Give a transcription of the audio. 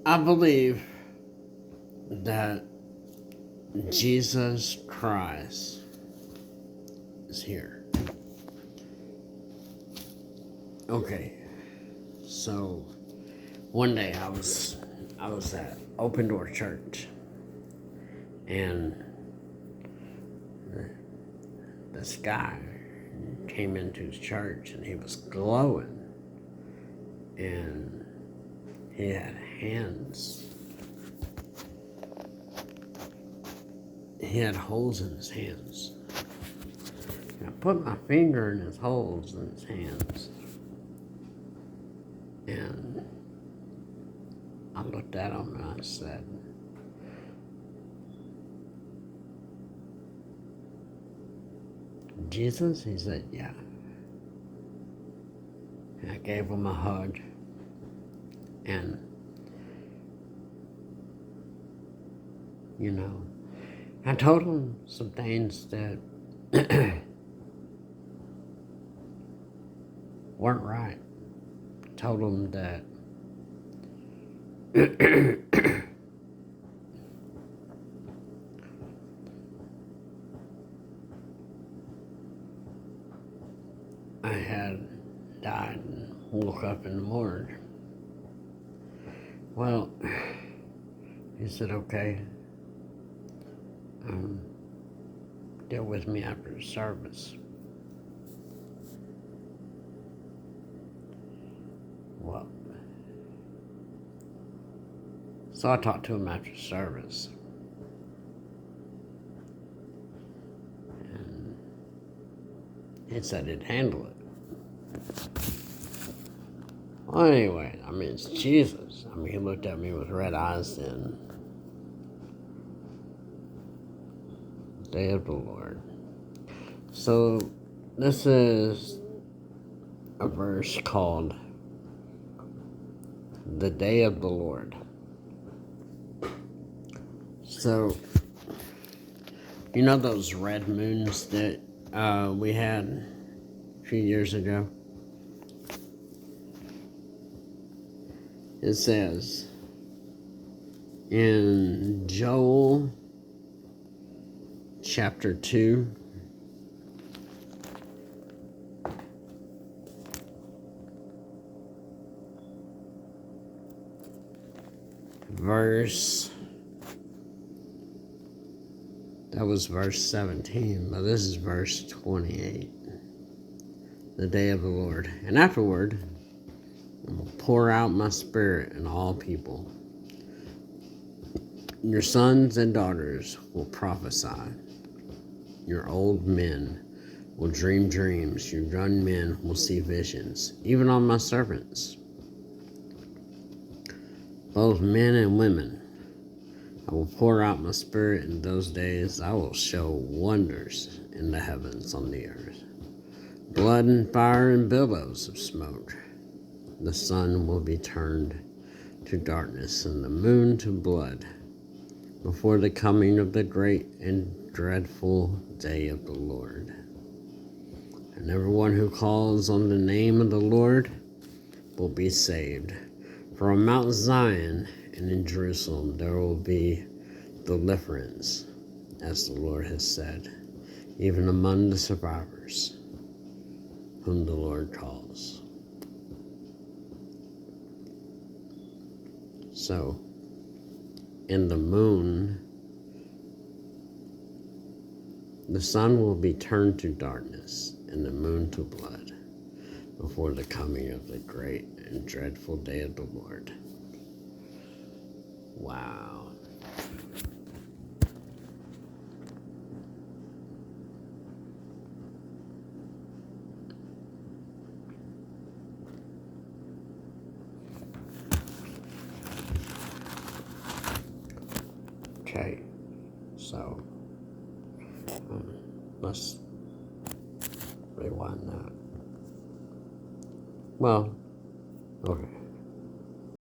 I believe that Jesus Christ is here. Okay, so one day I was at Open Door Church, and this guy came into his church, and he was glowing, and he had hands. He had holes in his hands. And I put my finger in his holes in his hands, and I looked at him and I said, "Jesus?" He said, "Yeah." And I gave him a hug, and I told him some things that weren't right. I told him that I had died and woke up in the morning. Well, he said, "Okay, deal with me after the service." Well, so I talked to him after service, and he said he'd handle it. Well, anyway, it's Jesus. He looked at me with red eyes then. Day of the Lord. So, this is a verse called the Day of the Lord. So, those red moons that we had a few years ago? It says in Joel chapter 2, that was verse 17, but this is verse 28. The day of the Lord. And afterward, I will pour out my spirit on all people. Your sons and daughters will prophesy. Your old men will dream dreams. Your young men will see visions, even on my servants, both men and women. I will pour out my spirit in those days. I will show wonders in the heavens on the earth. Blood and fire and billows of smoke. The sun will be turned to darkness and the moon to blood before the coming of the great and dreadful day of the Lord. And everyone who calls on the name of the Lord will be saved. For on Mount Zion and in Jerusalem there will be deliverance, as the Lord has said, even among the survivors whom the Lord calls. So, in the moon, the sun will be turned to darkness and the moon to blood before the coming of the great and dreadful day of the Lord. Wow. Okay, so let's rewind that. Well, okay.